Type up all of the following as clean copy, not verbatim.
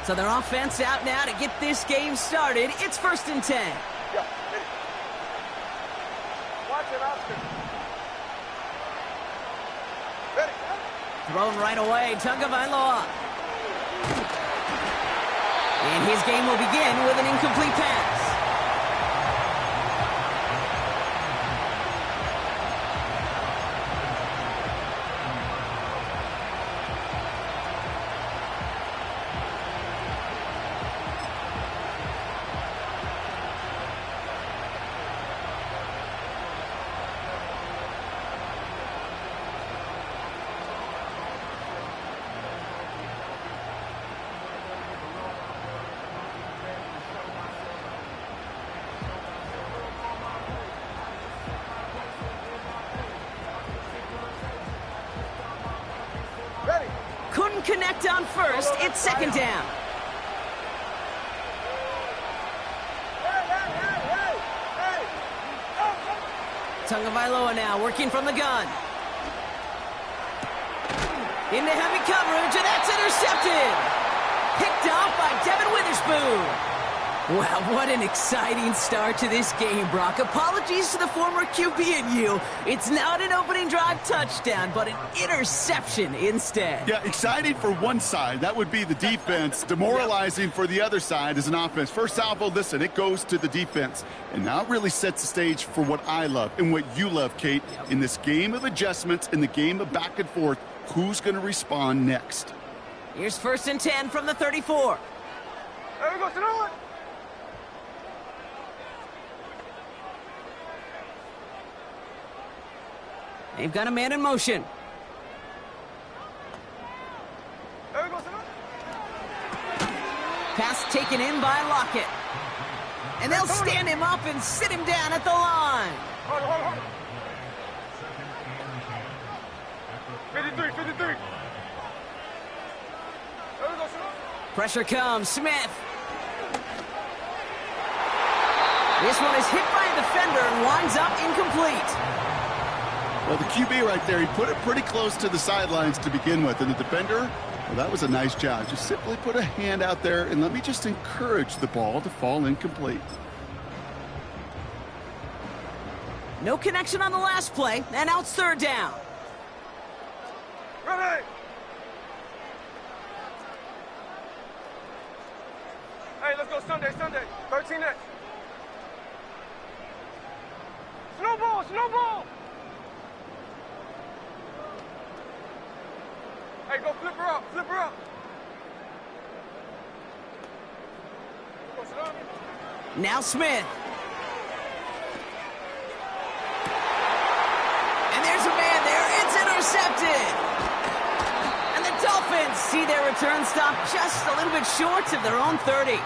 So their offense out now to get this game started. It's 1st and 10. Yeah. Watch it, Oscar. Ready. Thrown right away, Tagovailoa. And his game will begin with an incomplete pass. Couldn't connect on first. It's 2nd down. Tagovailoa now working from the gun. Into heavy coverage, and that's intercepted. Picked off by Devin Witherspoon. Wow, what an exciting start to this game, Brock. Apologies to the former QB and you. It's not an opening drive touchdown, but an interception instead. Yeah, exciting for one side. That would be the defense. Demoralizing for the other side as an offense. First salvo, listen, it goes to the defense. And now it really sets the stage for what I love and what you love, Kate. In this game of adjustments, in the game of back and forth, who's going to respond next? Here's 1st and 10 from the 34. There we go, throw it. They've got a man in motion. There we go, throw it. Pass taken in by Lockett. And they'll stand him up and sit him down at the line. Hold on. 53. There we go, throw it. Pressure comes. Smith. This one is hit by a defender and winds up incomplete. Well, the QB right there, he put it pretty close to the sidelines to begin with. And the defender, well, that was a nice job. Just simply put a hand out there and let me just encourage the ball to fall incomplete. No connection on the last play, and now it's 3rd down. Ready. Hey, let's go Sunday. 13 next. Snowball. Hey, go flip her up. Now Smith. And there's a man there. It's intercepted. And the Dolphins see their return stop just a little bit short of their own 30.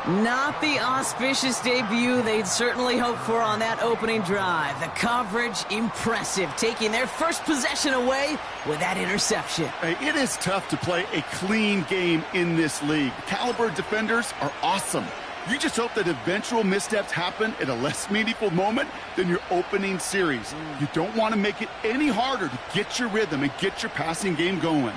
Not the auspicious debut they'd certainly hoped for on that opening drive. The coverage, impressive, taking their first possession away with that interception. Hey, it is tough to play a clean game in this league. Caliber defenders are awesome. You just hope that eventual missteps happen at a less meaningful moment than your opening series. You don't want to make it any harder to get your rhythm and get your passing game going.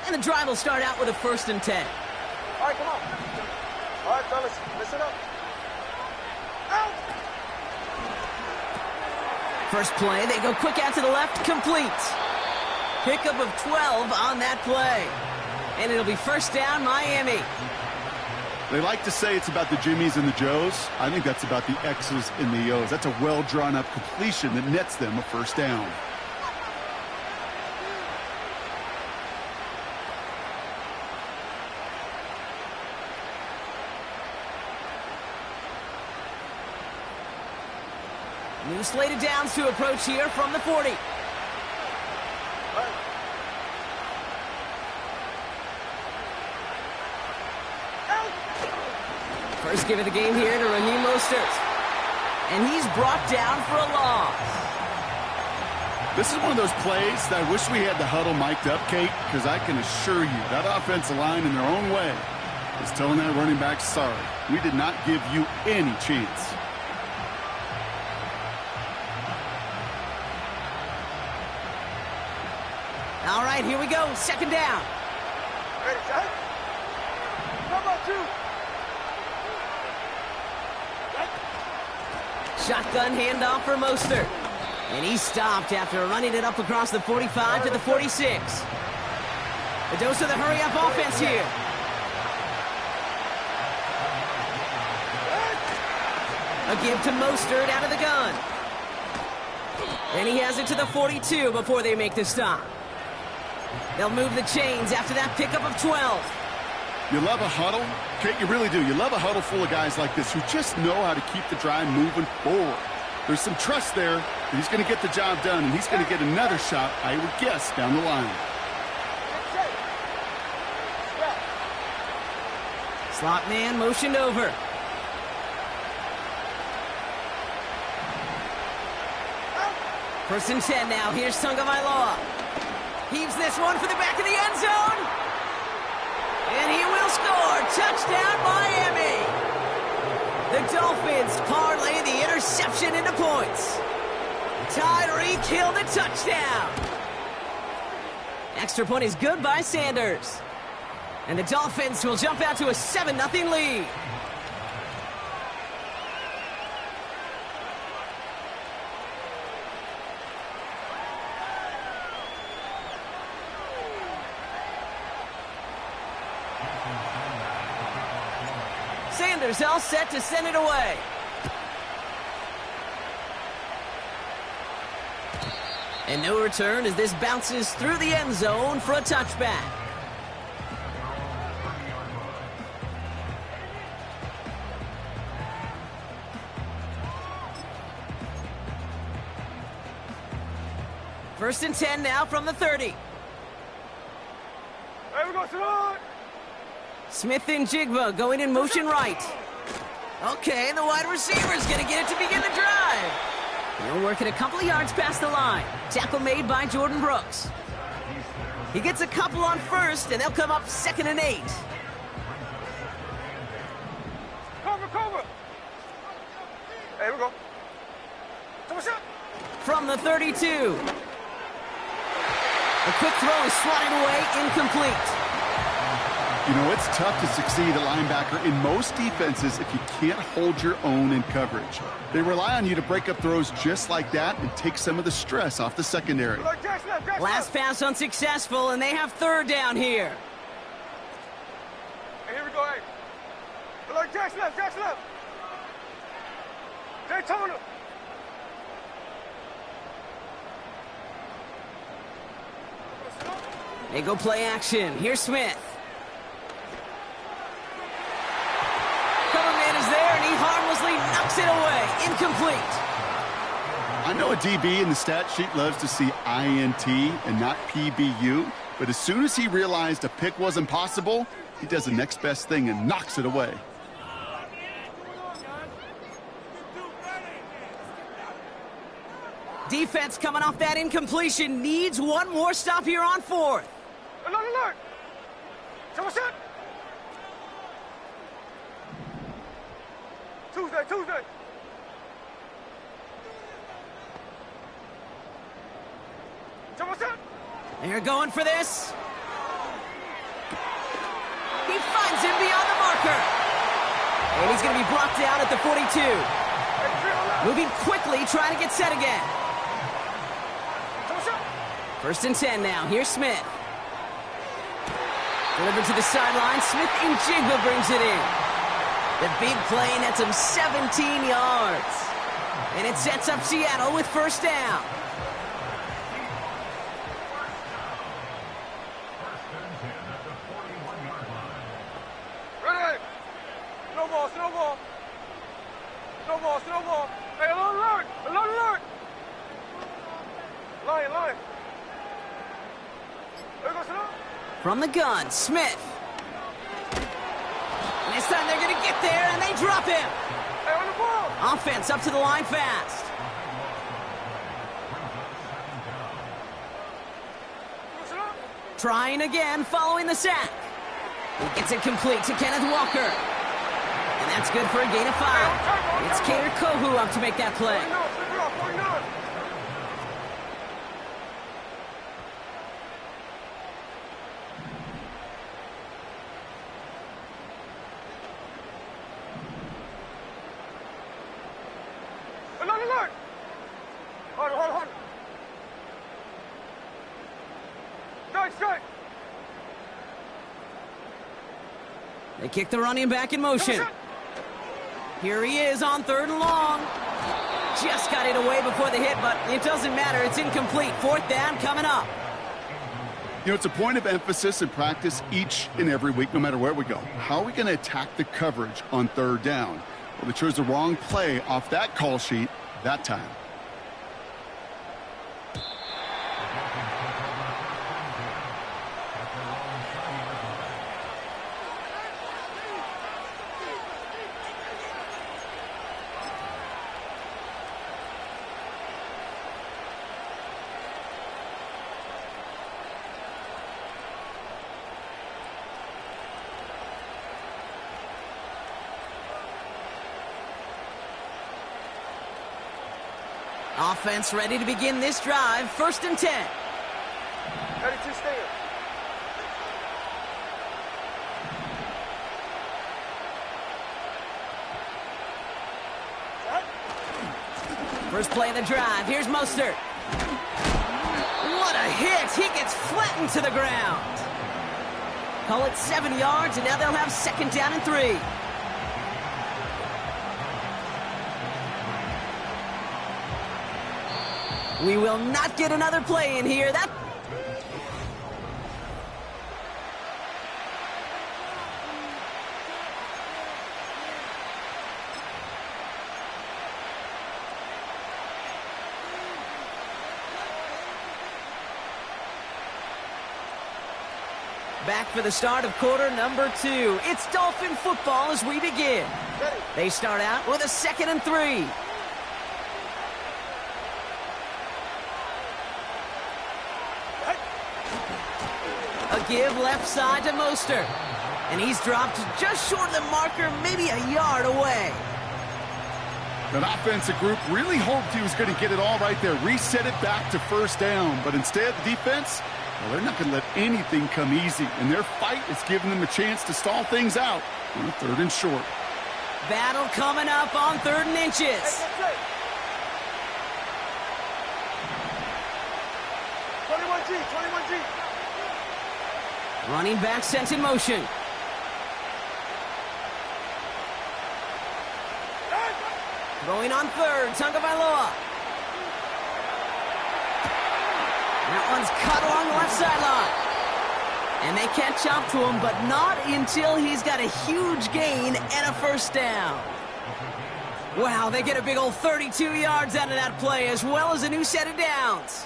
And the drive will start out with a 1st and 10. All right, come on. All right, fellas, listen up. Out! First play, they go quick out to the left, complete. Pickup of 12 on that play. And it'll be 1st down, Miami. They like to say it's about the Jimmies and the Joes. I think that's about the X's and the O's. That's a well-drawn-up completion that nets them a 1st down. New slated downs to approach here from the 40. First give of the game here to Raheem Mostert. And he's brought down for a loss. This is one of those plays that I wish we had the huddle mic'd up, Kate, because I can assure you that offensive line in their own way is telling that running back, sorry, we did not give you any chance. All right, here we go. Second down. Ready, Jack? How about you? Shotgun handoff for Mostert. And he stopped after running it up across the 45 to the 46. A dose of the hurry-up offense here. A give to Mostert out of the gun. And he has it to the 42 before they make the stop. They'll move the chains after that pickup of 12. You love a huddle? Kate, you really do. You love a huddle full of guys like this who just know how to keep the drive moving forward. There's some trust there that he's going to get the job done, and he's going to get another shot, I would guess, down the line. Slot man motioned over. First and 10 now. Here's Tagovailoa. Heaves this one for the back of the end zone. And he will score. Touchdown, Miami. The Dolphins parlay the interception into points. Tyreek Hill the touchdown. Extra point is good by Sanders. And the Dolphins will jump out to a 7-0 lead. Sanders all set to send it away. And no return as this bounces through the end zone for a touchback. First and 10 now from the 30. Hey, we go, Salon. Smith and Jigba going in motion right. Okay, the wide receiver's going to get it to begin the drive. He'll work it a couple of yards past the line. Tackle made by Jordan Brooks. He gets a couple on first, and they'll come up 2nd and 8. Cover. Hey, we go. From the 32. A quick throw is swatted away, incomplete. You know, it's tough to succeed at linebacker in most defenses if you can't hold your own in coverage. They rely on you to break up throws just like that and take some of the stress off the secondary. Last pass unsuccessful, and they have 3rd down here. Hey, here we go, hey. Look, Jack's left. Daytona. They go play action. Here's Smith. Cover man is there, and he harmlessly knocks it away. Incomplete. I know a DB in the stat sheet loves to see INT and not PBU, but as soon as he realized a pick wasn't possible, he does the next best thing and knocks it away. Defense coming off that incompletion needs one more stop here on 4th. Alert! Someone shot! Tuesday! Someone shot! They're going for this. He finds him beyond the marker. And he's going to be brought down at the 42. Moving quickly, trying to get set again. First and 10 now. Here's Smith. Delivered to the sideline. Smith and Jigba brings it in. The big play nets him 17 yards. And it sets up Seattle with 1st down. Ready? Snowball. Hey, alert! Lion. There goes Snow. From the gun, Smith. And this time they're going to get there, and they drop him. Hey, on the ball. Offense up to the line fast. Trying again following the sack. He gets it complete to Kenneth Walker. And that's good for a gain of 5. It's Kader Kohu up to make that play. Alert, alert! Hold. Strike! They kick the running back in motion. Here he is on 3rd and long. Just got it away before the hit, but it doesn't matter. It's incomplete. 4th down coming up. You know, it's a point of emphasis in practice each and every week, no matter where we go. How are we going to attack the coverage on 3rd down? Well, they chose the wrong play off that call sheet that time. Offense ready to begin this drive. 1st and 10. Ready to stand. First play of the drive. Here's Mostert. What a hit. He gets flattened to the ground. Call it 7 yards, and now they'll have 2nd down and 3. We will not get another play in here. Back for the start of quarter number 2. It's Dolphin football as we begin. They start out with a 2nd and 3. A give left side to Mostert. And he's dropped just short of the marker, maybe a yard away. That offensive group really hoped he was going to get it all right there, reset it back to 1st down. But instead, the defense, well, they're not going to let anything come easy. And their fight is giving them a chance to stall things out on a 3rd and short. Battle coming up on 3rd and inches. 21G. Running back sent in motion. Going on 3rd, Tagovailoa. That one's cut along the left sideline. And they catch up to him, but not until he's got a huge gain and a 1st down. Wow, they get a big old 32 yards out of that play, as well as a new set of downs.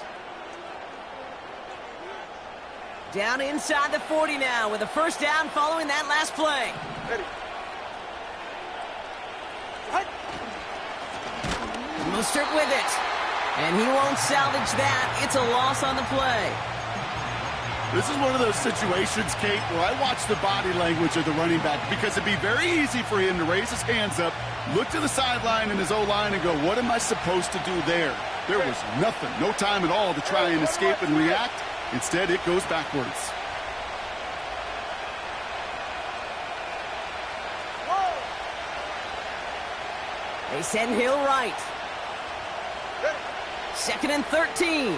Down inside the 40 now with a 1st down following that last play. Ready. Mostert with it. And he won't salvage that. It's a loss on the play. This is one of those situations, Kate, where I watch the body language of the running back because it'd be very easy for him to raise his hands up, look to the sideline and his O-line and go, what am I supposed to do there? There was nothing, no time at all to try and escape and react. Instead, it goes backwards. They send Hill right. 2nd and 13.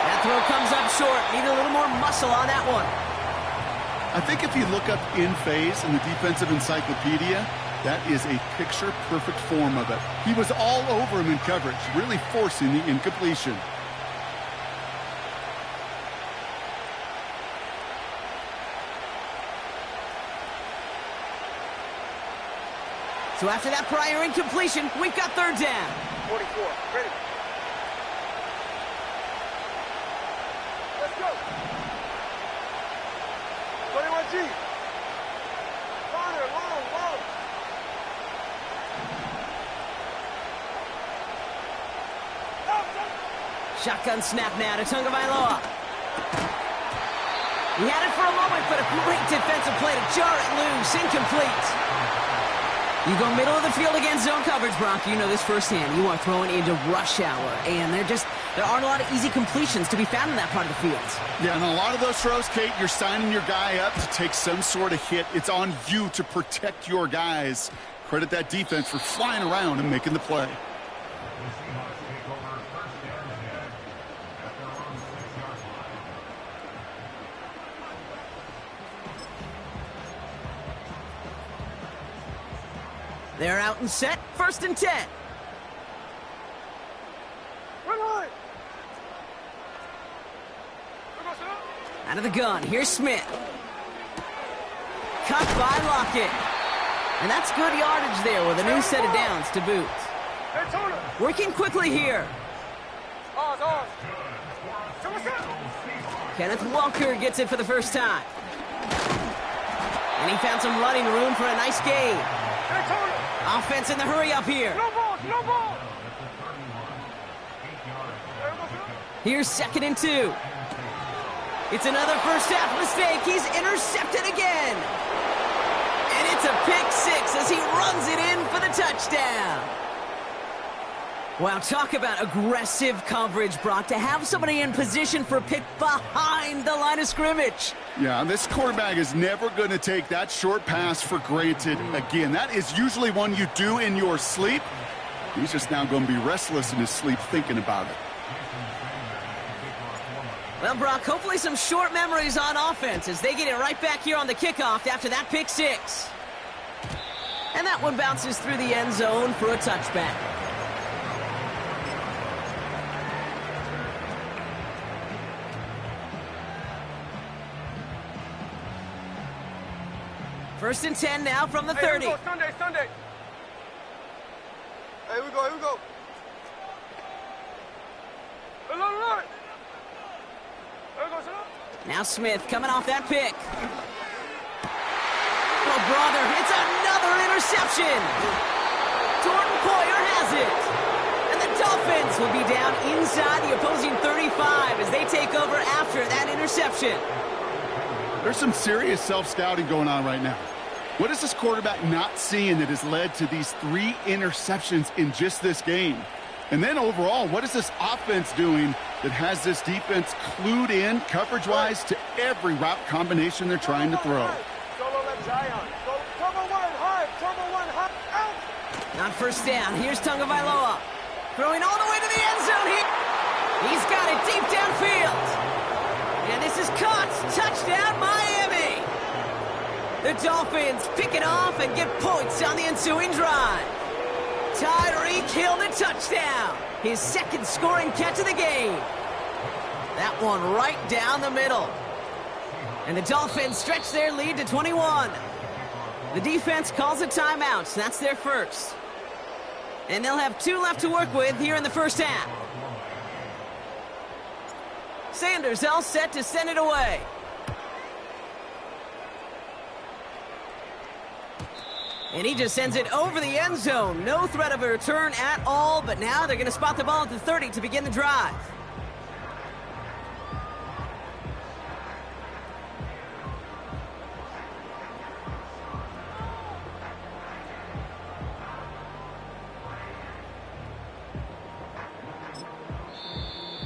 That throw comes up short. Need a little more muscle on that one. I think if you look up in phase in the defensive encyclopedia, that is a picture-perfect form of it. He was all over him in coverage, really forcing the incompletion. So after that prior incompletion, we've got 3rd down. 44, ready. Let's go. 21G. Corner, long. Shotgun snap now to Tagovailoa. He had it for a moment, but a great defensive play to jar it loose. Incomplete. You go middle of the field against zone coverage, Brock. You know this firsthand. You are throwing into rush hour, and there aren't a lot of easy completions to be found in that part of the field. Yeah, and a lot of those throws, Kate, you're signing your guy up to take some sort of hit. It's on you to protect your guys. Credit that defense for flying around and making the play. They're out and set. 1st and 10. Out of the gun. Here's Smith. Cut by Lockett. And that's good yardage there with a new set of downs to boot. Working quickly here. Kenneth Walker gets it for the first time. And he found some running room for a nice gain. Offense in the hurry up here. No ball. Here's 2nd and 2. It's another first half mistake. He's intercepted again. And it's a pick 6 as he runs it in for the touchdown. Wow, talk about aggressive coverage, Brock, to have somebody in position for a pick behind the line of scrimmage. Yeah, this quarterback is never going to take that short pass for granted again. That is usually one you do in your sleep. He's just now going to be restless in his sleep thinking about it. Well, Brock, hopefully some short memories on offense as they get it right back here on the kickoff after that pick 6. And that one bounces through the end zone for a touchback. First and 10 now from the 30. Hey, here we go. Sunday. Hey, here we go. Run. Now Smith coming off that pick. Oh, brother, it's another interception. Jordan Poyer has it. And the Dolphins will be down inside the opposing 35 as they take over after that interception. There's some serious self-scouting going on right now. What is this quarterback not seeing that has led to these 3 interceptions in just this game? And then overall, what is this offense doing that has this defense clued in coverage-wise to every route combination they're trying to throw? On first down, here's Tagovailoa. Throwing all the way to the end zone here. He's got it deep downfield. And this is caught. Touchdown, Miami. The Dolphins pick it off and get points on the ensuing drive. Tyreek Hill the touchdown. His 2nd scoring catch of the game. That one right down the middle. And the Dolphins stretch their lead to 21. The defense calls a timeout. So that's their first. And they'll have 2 left to work with here in the first half. Sanders all set to send it away. And he just sends it over the end zone. No threat of a return at all, but now they're going to spot the ball at the 30 to begin the drive.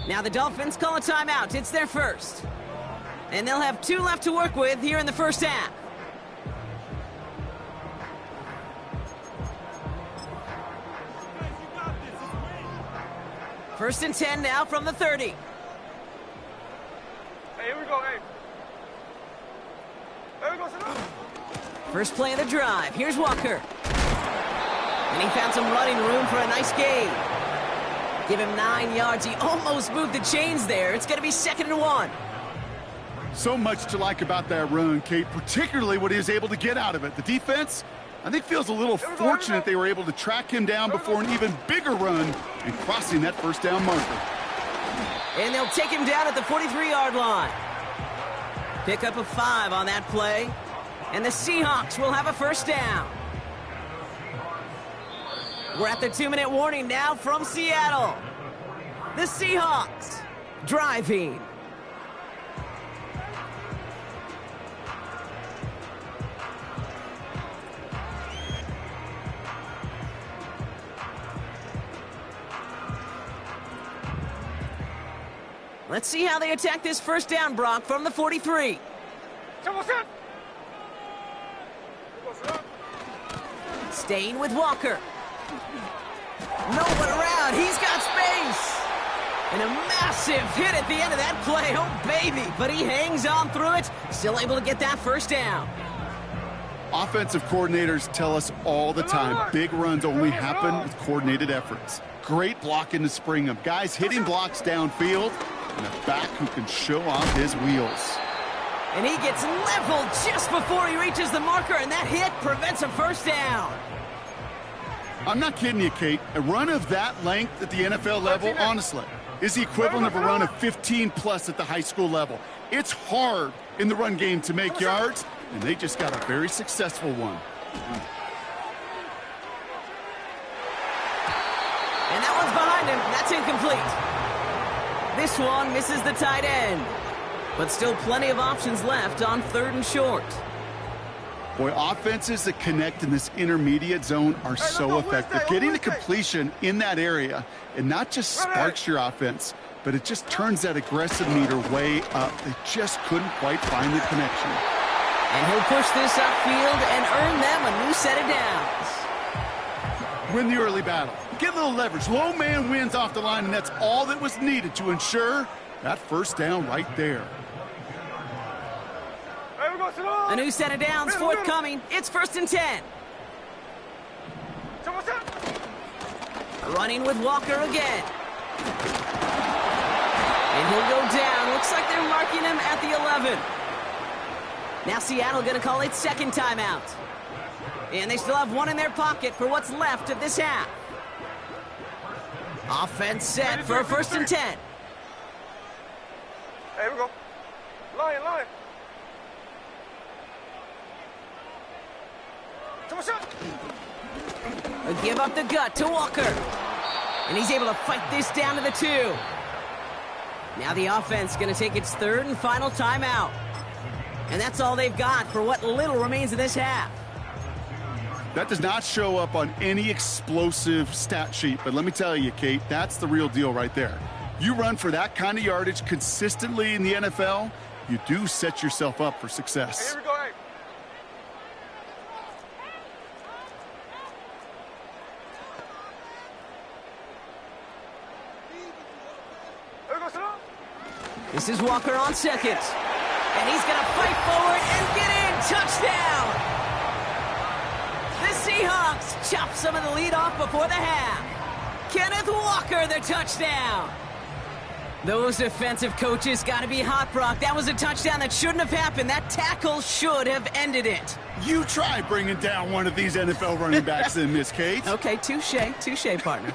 Now the Dolphins call a timeout. It's their first. And they'll have 2 left to work with here in the first half. First and 10 now from the 30. Hey, here we go, First play of the drive. Here's Walker. And he found some running room for a nice gain. Give him 9 yards. He almost moved the chains there. It's going to be 2nd and 1. So much to like about that run, Kate, particularly what he was able to get out of it. The defense, I think, feels a little fortunate they were able to track him down before an even bigger run and crossing that first down marker. And they'll take him down at the 43-yard line. Pick up a 5 on that play. And the Seahawks will have a first down. We're at the 2-minute warning now from Seattle. The Seahawks driving. Let's see how they attack this first down, Brock, from the 43. Staying with Walker. No one around. He's got space. And a massive hit at the end of that play. Oh, baby. But he hangs on through it. Still able to get that first down. Offensive coordinators tell us all the time, big runs only happen with coordinated efforts. Great blocking to spring them. Guys hitting blocks downfield, and a back who can show off his wheels. And he gets leveled just before he reaches the marker, and that hit prevents a first down. I'm not kidding you, Kate. A run of that length at the NFL level, honestly, is the equivalent of a run of 15-plus at the high school level. It's hard in the run game to make yards, and they just got a very successful one. And that one's behind him. That's incomplete. This one misses the tight end. But still plenty of options left on 3rd and short. Boy, offenses that connect in this intermediate zone are so effective. Getting the completion in that area, it not just sparks your offense, but it just turns that aggressive meter way up. They just couldn't quite find the connection. And he'll push this upfield and earn them a new set of downs. Win the early battle. Get a little leverage. Low man wins off the line, and that's all that was needed to ensure that first down right there. A new set of downs forthcoming. It's 1st and 10. Running with Walker again. And he'll go down. Looks like they're marking him at the 11. Now Seattle going to call its second timeout. And they still have one in their pocket for what's left of this half. Offense set for a 1st and 10. Hey, here we go. Line. A give up the gut to Walker. And he's able to fight this down to the 2. Now the offense going to take its 3rd and final timeout. And that's all they've got for what little remains of this half. That does not show up on any explosive stat sheet, but let me tell you, Kate, that's the real deal right there. You run for that kind of yardage consistently in the NFL, you do set yourself up for success. Hey, here we go, hey. This is Walker on 2nd. And he's going to fight forward and get in. Touchdown! The Seahawks chop some of the lead off before the half. Kenneth Walker, the touchdown. Those defensive coaches got to be hot, Brock. That was a touchdown that shouldn't have happened. That tackle should have ended it. You try bringing down one of these NFL running backs in, Miss Kate. Okay, touche, partner.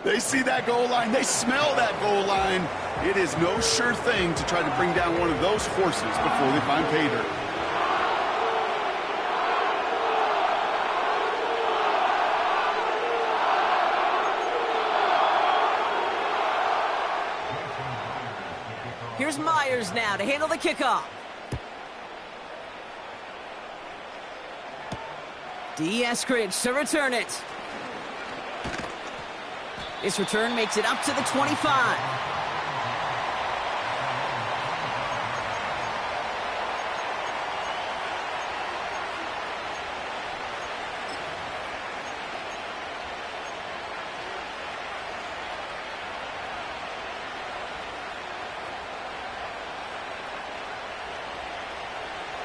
They see that goal line. They smell that goal line. It is no sure thing to try to bring down one of those horses before they find pay dirt. Here's Myers now to handle the kickoff. Eskridge to return it. This return makes it up to the 25.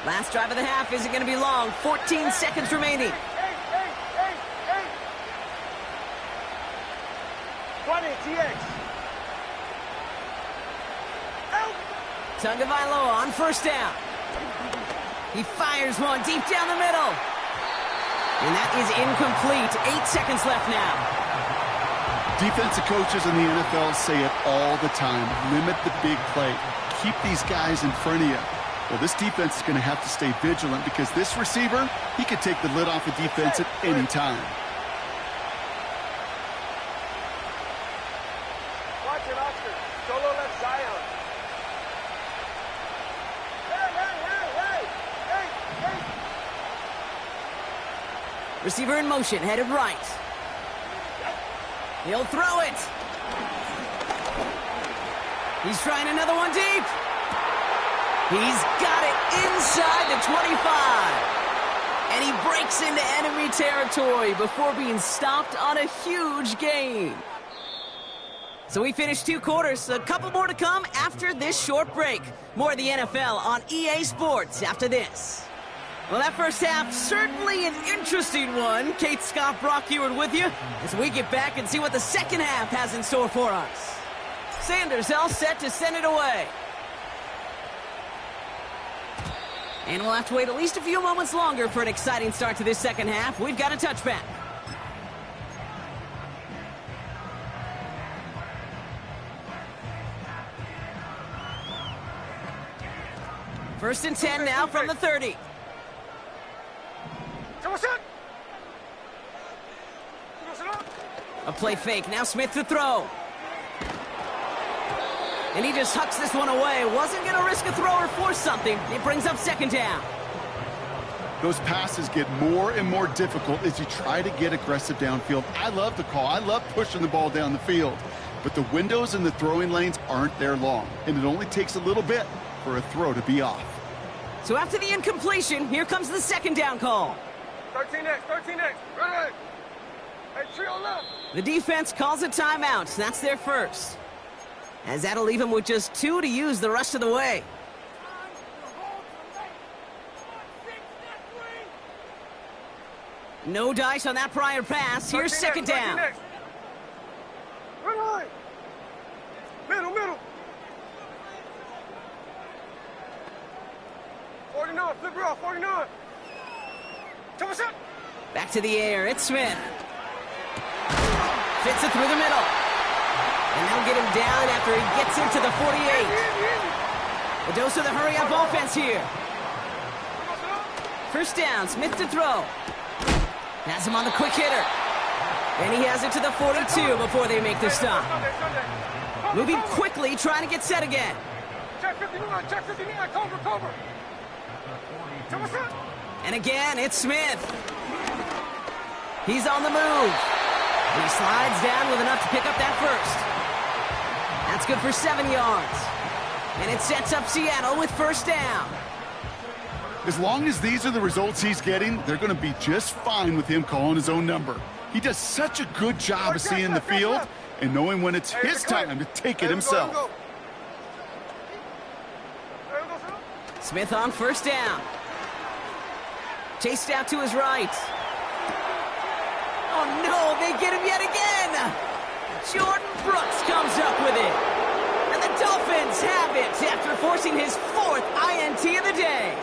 Last drive of the half isn't going to be long. 14 seconds remaining. 20, TX. Tagovailoa on 1st down. He fires one deep down the middle. And that is incomplete. 8 seconds left now. Defensive coaches in the NFL say it all the time. Limit the big play. Keep these guys in front of you. Well, this defense is going to have to stay vigilant because this receiver, he could take the lid off the defense at any time. Watch it, Oscar. Solo left Zion. Hey. Receiver in motion, headed right. He'll throw it. He's trying another one deep. He's got it inside the 25. And he breaks into enemy territory before being stopped on a huge gain. So we finished 2 quarters. A couple more to come after this short break. More of the NFL on EA Sports after this. Well, that first half, certainly an interesting one. Kate, Scott, Brock Heward with you as we get back and see what the second half has in store for us. Sanders all set to send it away. And we'll have to wait at least a few moments longer for an exciting start to this second half. We've got a touchback. First and 10 now from the 30. A play fake. Now Smith to throw. And he just hucks this one away. Wasn't going to risk a throw or force something. It brings up second down. Those passes get more and more difficult as you try to get aggressive downfield. I love the call. I love pushing the ball down the field. But the windows in the throwing lanes aren't there long. And it only takes a little bit for a throw to be off. So after the incompletion, here comes the second down call. 13X, 13X, ready. Hey, trio left. The defense calls a timeout. That's their first. As that'll leave them with just 2 to use the rest of the way. No dice on that prior pass. Here's second down. Right. Middle. 49, flip her off, 49. Back to the air. It's Smith. Fits it through the middle. And they'll get him down after he gets into the 48. A dose of the hurry-up offense here. First down, Smith to throw. Has him on the quick hitter. And he has it to the 42 before they make the stop. Moving quickly, trying to get set again. Check 59, cover. And again, it's Smith. He's on the move. He slides down with enough to pick up that first. That's good for 7 yards. And it sets up Seattle with first down. As long as these are the results he's getting, they're going to be just fine with him calling his own number. He does such a good job of seeing the field and knowing when it's his time to take it himself. Smith on first down. Chased out to his right. Oh no, they get him yet again! Jordan Brooks comes up with it. And the Dolphins have it after forcing his 4th INT of the day.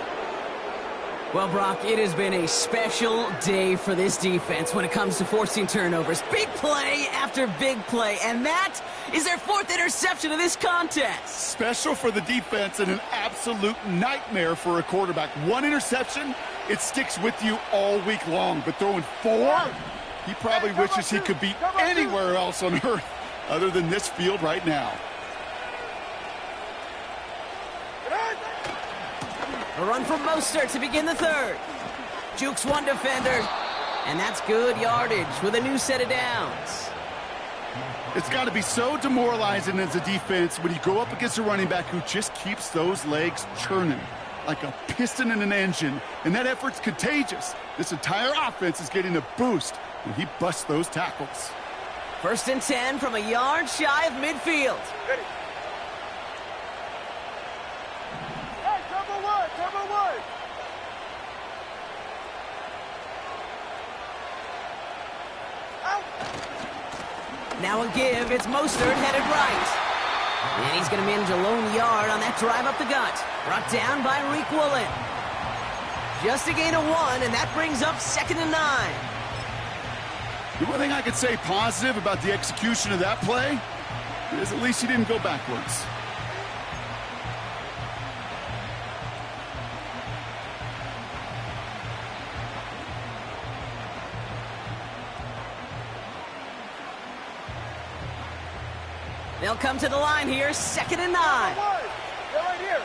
Well, Brock, it has been a special day for this defense when it comes to forcing turnovers. Big play after big play, and that is their 4th interception of this contest. Special for the defense and an absolute nightmare for a quarterback. 1 interception, it sticks with you all week long. But throwing 4, he probably wishes he could be anywhere else on earth other than this field right now. A run from Mostert to begin the 3rd. Jukes one defender, and that's good yardage with a new set of downs. It's got to be so demoralizing as a defense when you go up against a running back who just keeps those legs churning like a piston in an engine, and that effort's contagious. This entire offense is getting a boost when he busts those tackles. First and 10 from a yard shy of midfield. Ready. Hey, double wide. Out. Now a give, it's Mostert headed right. And he's going to manage a lone yard on that drive up the gut. Brought down by Reek Woolen. Just a gain of 1, and that brings up 2nd and 9. The one thing I could say positive about the execution of that play is at least he didn't go backwards. They'll come to the line here, 2nd and 9. They're right here.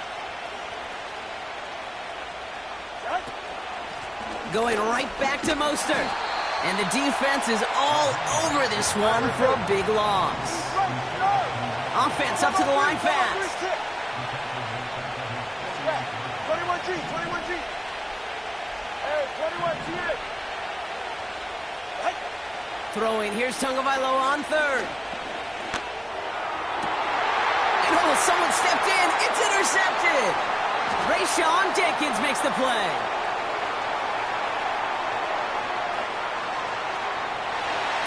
Going right back to Mostert. And the defense is all over this one for a big loss. Offense up to the line fast. 21G. Hey, 21, T8. Right. Throwing, here's Tagovailoa on third. And oh, someone stepped in. It's intercepted. Rayshawn Jenkins makes the play.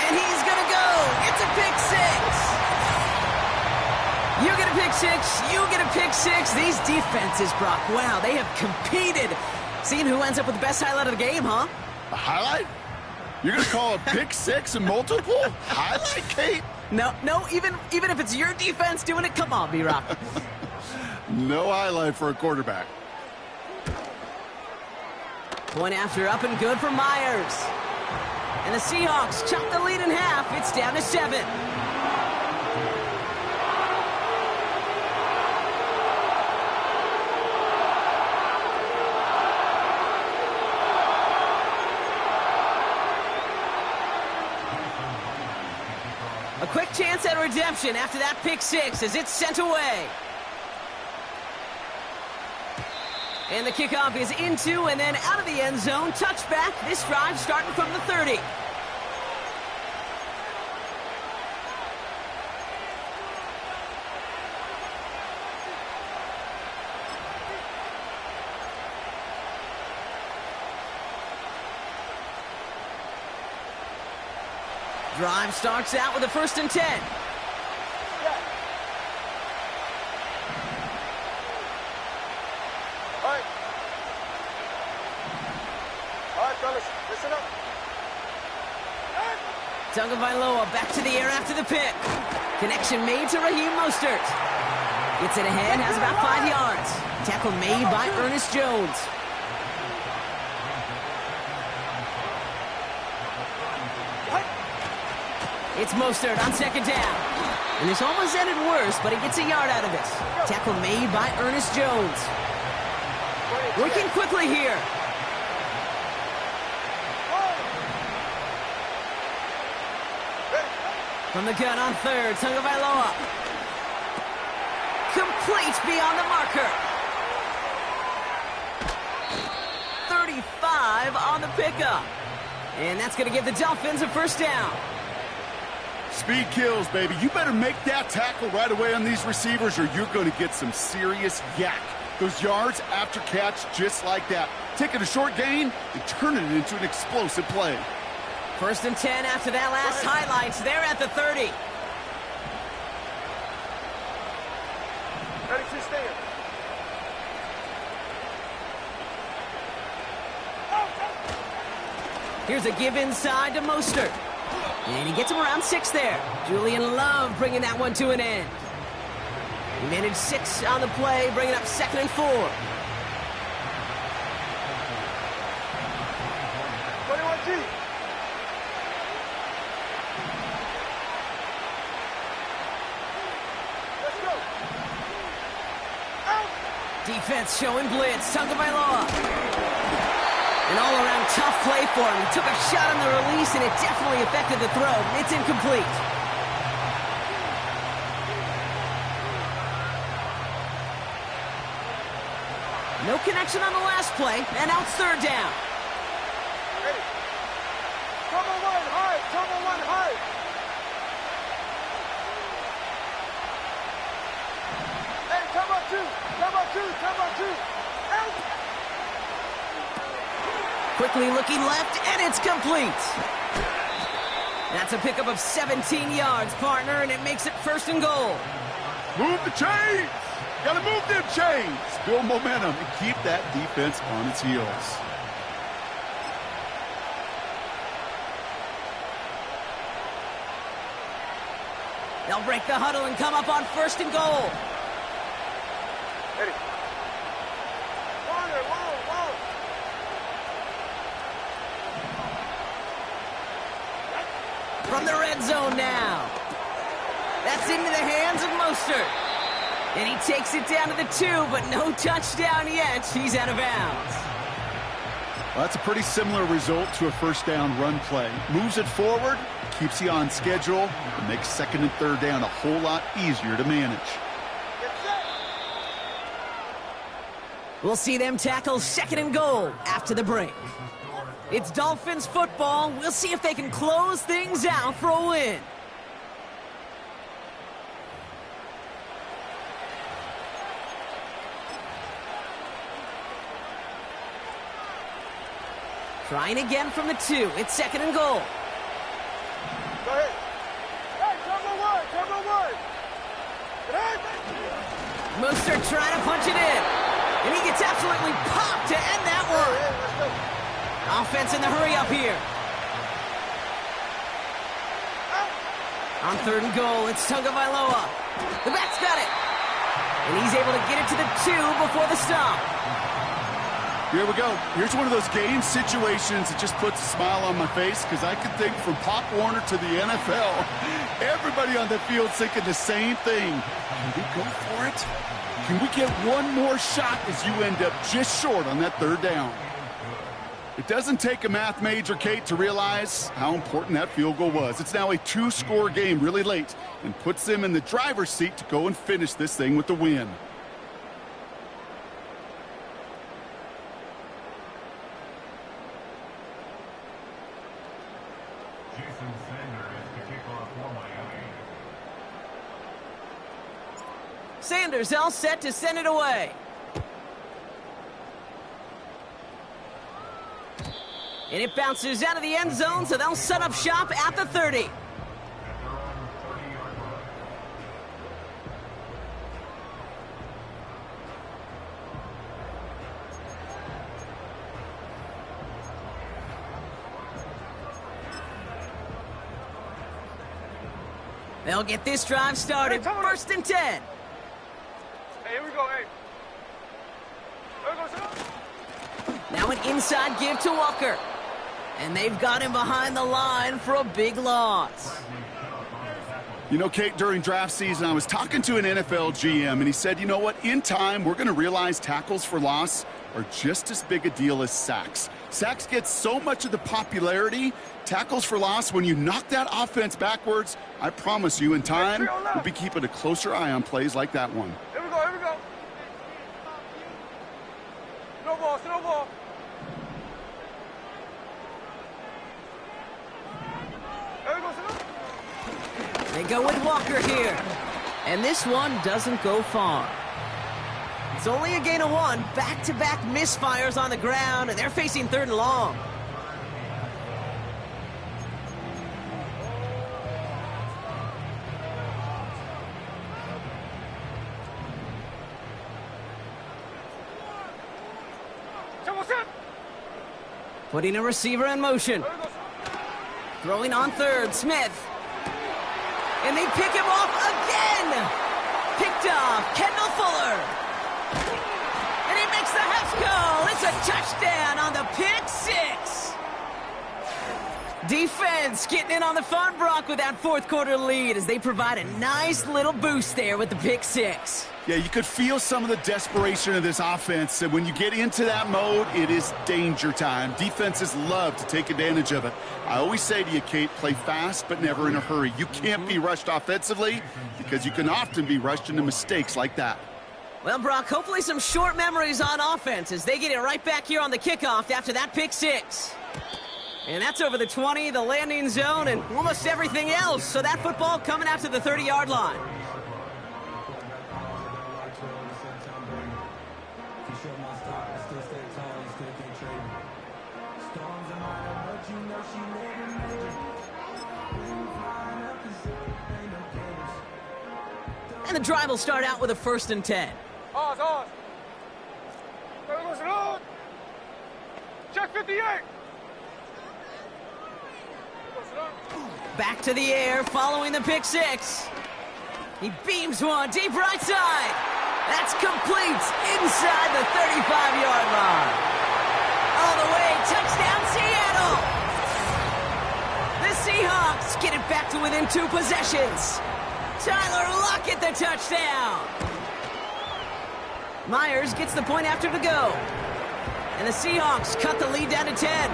And he's going to go. It's a pick six. You get a pick six. You get a pick six. These defenses, Brock, wow, they have competed. Seeing who ends up with the best highlight of the game, huh? A highlight? You're going to call a pick six and multiple? Highlight, Kate? No, even if it's your defense doing it, come on, B-Rock. No highlight for a quarterback. Point after up and good for Myers. And the Seahawks chop the lead in half. It's down to 7. A quick chance at redemption after that pick six as it's sent away. And the kickoff is into and then out of the end zone. Touchback. This drive starting from the 30. Drive starts out with a 1st and 10. Yeah. All right, fellas, listen up. Tagovailoa back to the air after the pick. Connection made to Raheem Mostert. Gets it ahead, has about 5 yards. Tackle made by Ernest Jones. It's Mostert on 2nd down. And this almost ended worse, but he gets a yard out of this. Tackle made by Ernest Jones. Working quickly here. From the gun on 3rd, Tagovailoa. Complete beyond the marker. 35 on the pickup. And that's going to give the Dolphins a 1st down. Speed kills, baby. You better make that tackle right away on these receivers or you're going to get some serious yak. Those yards after catch just like that. Taking a short gain and turning it into an explosive play. 1st and 10 after that last highlights. They're at the 30. Ready to stand. Here's a give inside to Mostert. And he gets him around 6 there. Julian Love bringing that one to an end. He managed 6 on the play, bringing up 2nd and 4. 21G. Let's go. Out. Defense showing blitz. Tagovailoa. An all-around tough play for him. He took a shot on the release, and it definitely affected the throw. It's incomplete. No connection on the last play, and now it's 3rd down. Ready. Cover one high. Cover one high. Hey, cover 2. Cover 2. Cover 2. Out. Quickly looking left, and it's complete. That's a pickup of 17 yards, partner, and it makes it 1st and goal. Move the chains. Got to move them chains. Build momentum and keep that defense on its heels. They'll break the huddle and come up on 1st and goal. Ready. Longer, long. From the red zone now. That's into the hands of Mostert. And he takes it down to the 2, but no touchdown yet. He's out of bounds. Well, that's a pretty similar result to a 1st down run play. Moves it forward, keeps you on schedule, and makes 2nd and 3rd down a whole lot easier to manage. We'll see them tackle 2nd and goal after the break. It's Dolphins football. We'll see if they can close things out for a win. Trying again from the 2. It's 2nd and goal. Go ahead. Hey, turbo one. Moser trying to punch it in. And he gets absolutely popped to end that one. Hey, let's go. Offense in the hurry up here. On 3rd and goal, it's Tagovailoa. The back's got it. And he's able to get it to the 2 before the stop. Here we go. Here's one of those game situations that just puts a smile on my face because I can think from Pop Warner to the NFL. Everybody on the field thinking the same thing. Can we go for it? Can we get one more shot as you end up just short on that 3rd down? It doesn't take a math major, Kate, to realize how important that field goal was. It's now a 2-score game really late and puts them in the driver's seat to go and finish this thing with the win. Sanders all set to send it away. And it bounces out of the end zone, so they'll set up shop at the 30. They'll get this drive started. 1st and 10. Hey, here we go, hey. There goes it. Now an inside give to Walker. And they've got him behind the line for a big loss. You know, Kate, during draft season, I was talking to an NFL GM, and he said, you know what, in time, we're going to realize tackles for loss are just as big a deal as sacks. Sacks get so much of the popularity. Tackles for loss, when you knock that offense backwards, I promise you, in time, we'll be keeping a closer eye on plays like that one. Here we go, here we go. Snowball, snowball. There we go, snowball. They go with Walker here. And this one doesn't go far. It's only a gain of 1. Back-to-back misfires on the ground, and they're facing 3rd and long. Putting a receiver in motion. Throwing on 3rd, Smith. And they pick him off again. Picked off, Kendall Fuller. And he makes the half goal. It's a touchdown on the pick 6. Defense getting in on the fun, Brock, with that 4th quarter lead as they provide a nice little boost there with the pick 6. Yeah, you could feel some of the desperation of this offense, and when you get into that mode, it is danger time. Defenses love to take advantage of it. I always say to you, Kate, play fast but never in a hurry. You can't be rushed offensively because you can often be rushed into mistakes like that. Well, Brock, hopefully some short memories on offense as they get it right back here on the kickoff after that pick 6. And that's over the 20, the landing zone, and almost everything else. So that football coming out to the 30-yard line. And the drive will start out with a 1st and 10. Oz. There goes it on. Check 58. Back to the air following the pick 6. He beams one deep right side. That's complete inside the 35-yard line. All the way, touchdown Seattle. The Seahawks get it back to within 2 possessions. Tyler Lockett the touchdown. Myers gets the point after to go. And the Seahawks cut the lead down to 10.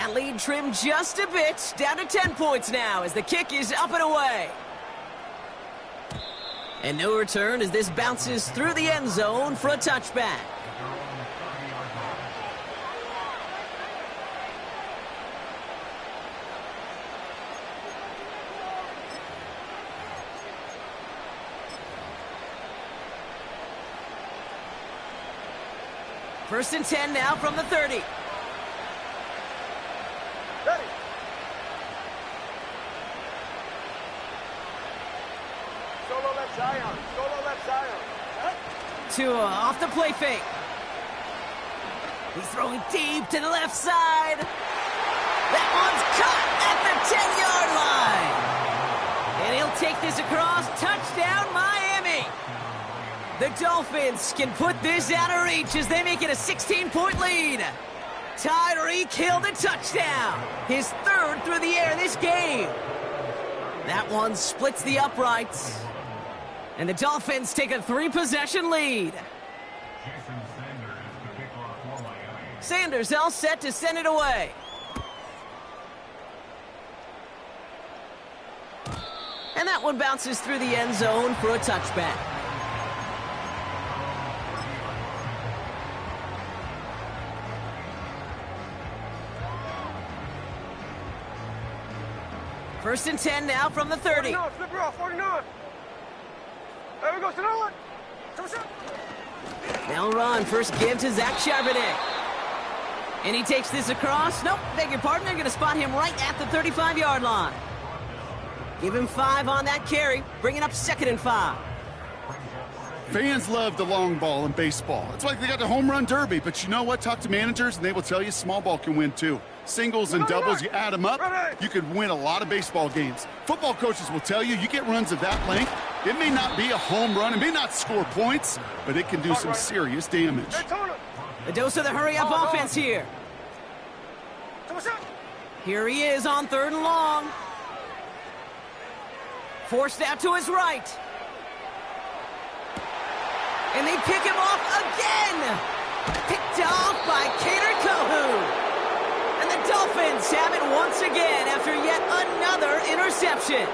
That lead trimmed just a bit, down to 10 points now as the kick is up and away. And no return as this bounces through the end zone for a touchback. First and 10 now from the 30. Ready. Solo left Zion. Solo left Zion. Tua off the play fake. He's throwing deep to the left side. That one's caught at the 10-yard line. And he'll take this across. Touchdown, Miami. The Dolphins can put this out of reach as they make it a 16-point lead. Tyreek Hill the touchdown. His third through the air this game. That one splits the uprights. And the Dolphins take a 3-possession lead. Sanders all set to send it away. And that one bounces through the end zone for a touchback. First and 10 now from the 30. 49, flip it off, 49. There we go, Sonoma. They'll run. First give to Zach Charbonnet. And he takes this across. Nope, beg your pardon. They're going to spot him right at the 35-yard line. Give him 5 on that carry. Bring it up 2nd and 5. Fans love the long ball in baseball. It's like they got the home run derby. But you know what? Talk to managers, and they will tell you small ball can win too. Singles and doubles, you add them up, you could win a lot of baseball games. Football coaches will tell you get runs of that length. It may not be a home run, it may not score points, but it can do some serious damage. A dose of the hurry-up offense here. Here he is on 3rd and long. Forced out to his right. And they pick him off again. Picked off by Kader Kohou. And the Dolphins have it once again after yet another interception.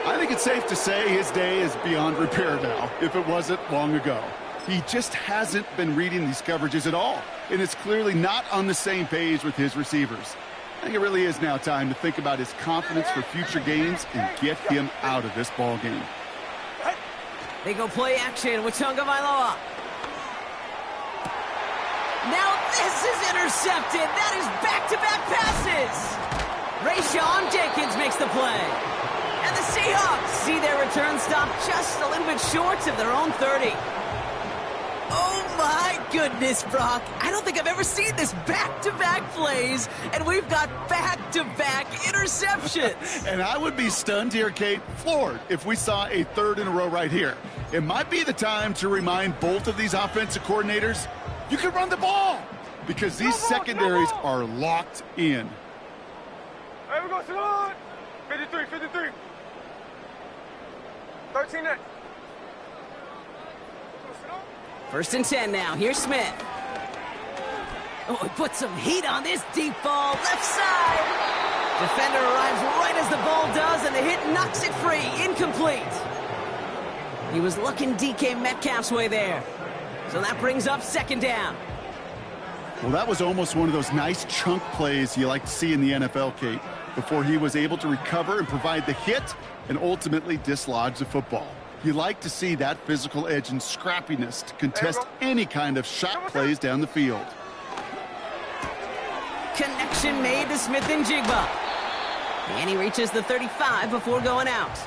I think it's safe to say his day is beyond repair now, if it wasn't long ago. He just hasn't been reading these coverages at all, and it's clearly not on the same page with his receivers. I think it really is now time to think about his confidence for future games and get him out of this ball game. They go play action with Tonga Vailoa. Now this is intercepted. That is back-to-back passes. Rayshawn Jenkins makes the play. And the Seahawks see their return stop just a little bit short of their own 30. Oh my goodness, Brock. I don't think I've ever seen this back-to-back plays, and we've got back-to-back interceptions. And I would be stunned here, Kate, floored, if we saw a 3rd in a row right here. It might be the time to remind both of these offensive coordinators, you can run the ball, because these secondaries are locked in. There we go, Sonoma. 53, 53. 13 next. First and 10 now. Here's Smith. Oh, he put some heat on this deep ball. Left side. Defender arrives right as the ball does, and the hit knocks it free. Incomplete. He was looking DK Metcalf's way there. So that brings up 2nd down. Well, that was almost one of those nice chunk plays you like to see in the NFL, Kate, before he was able to recover and provide the hit and ultimately dislodge the football. You like to see that physical edge and scrappiness to contest any kind of shot plays down the field. Connection made to Smith and Jigba. And he reaches the 35 before going out.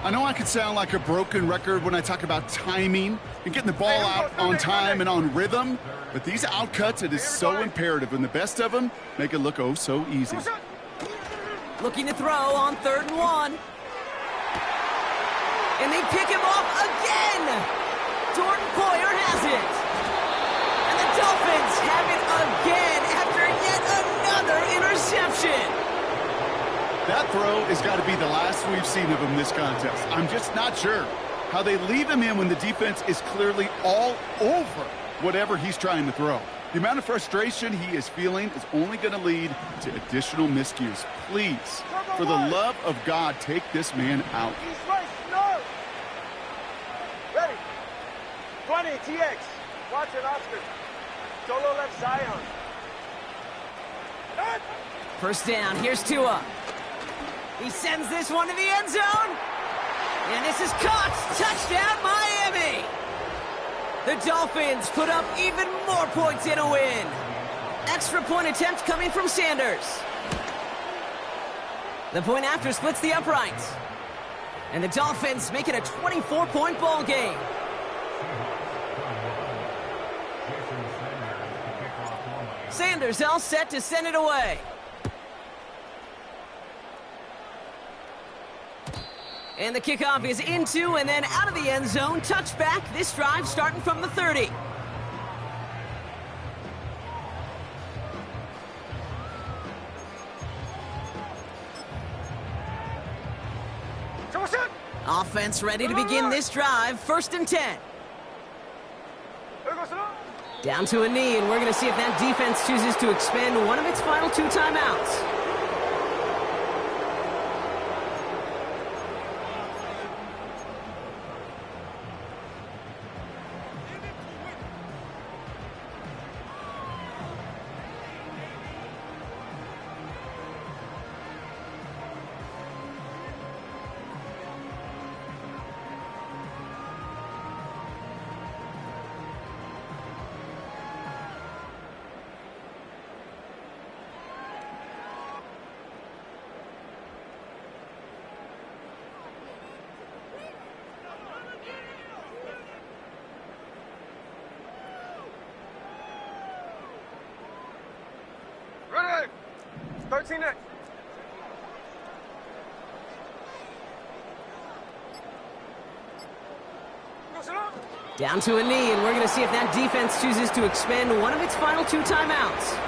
I know I could sound like a broken record when I talk about timing and getting the ball out on time and on rhythm, but these outcuts, it is so imperative, and the best of them make it look oh so easy. Looking to throw on 3rd and 1. And they pick him off again. Jordan Poyer has it. And the Dolphins have it again after yet another interception. That throw has got to be the last we've seen of him this contest. I'm just not sure how they leave him in when the defense is clearly all over whatever he's trying to throw. The amount of frustration he is feeling is only going to lead to additional miscues. Please, for the love of God, take this man out. East right, no. Ready. 20, TX. Watson, Oscar. Solo left, Zion. First down, here's Tua. He sends this one to the end zone. And this is caught. Touchdown, Miami. The Dolphins put up even more points in a win. Extra point attempt coming from Sanders. The point after splits the uprights. And the Dolphins make it a 24-point ball game. Sanders all set to send it away. And the kickoff is into and then out of the end zone. Touchback. This drive starting from the 30. Offense ready to begin this drive. 1st and 10. Down to a knee, and we're going to see if that defense chooses to expend one of its final 2 timeouts. Ready. 13 next. Down to a knee, and we're going to see if that defense chooses to expend one of its final 2 timeouts.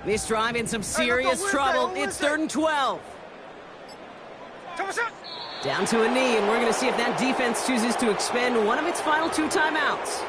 This drive in some serious trouble. It's 3rd and 12. Down to a knee, and we're going to see if that defense chooses to expend one of its final 2 timeouts.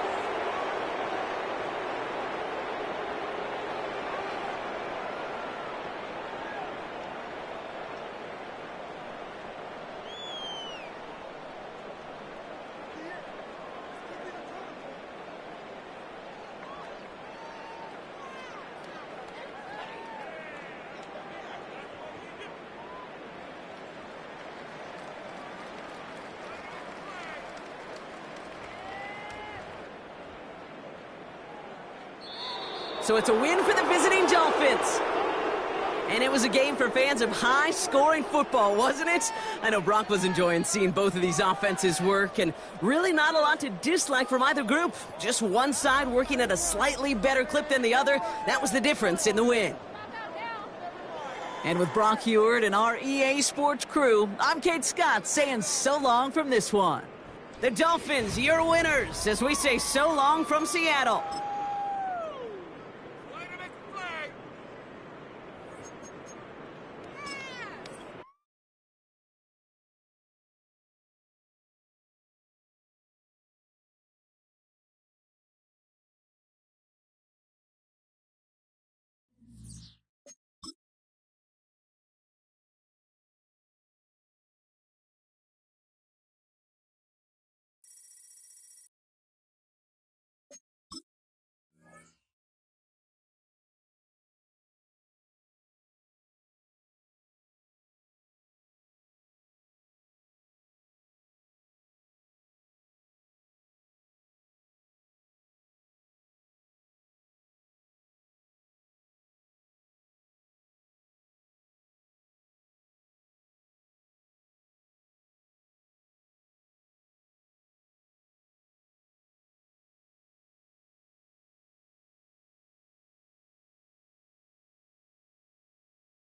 So it's a win for the visiting Dolphins. And it was a game for fans of high-scoring football, wasn't it? I know Brock was enjoying seeing both of these offenses work, and really not a lot to dislike from either group. Just one side working at a slightly better clip than the other. That was the difference in the win. And with Brock Heward and our EA Sports crew, I'm Kate Scott saying so long from this one. The Dolphins, your winners, as we say so long from Seattle.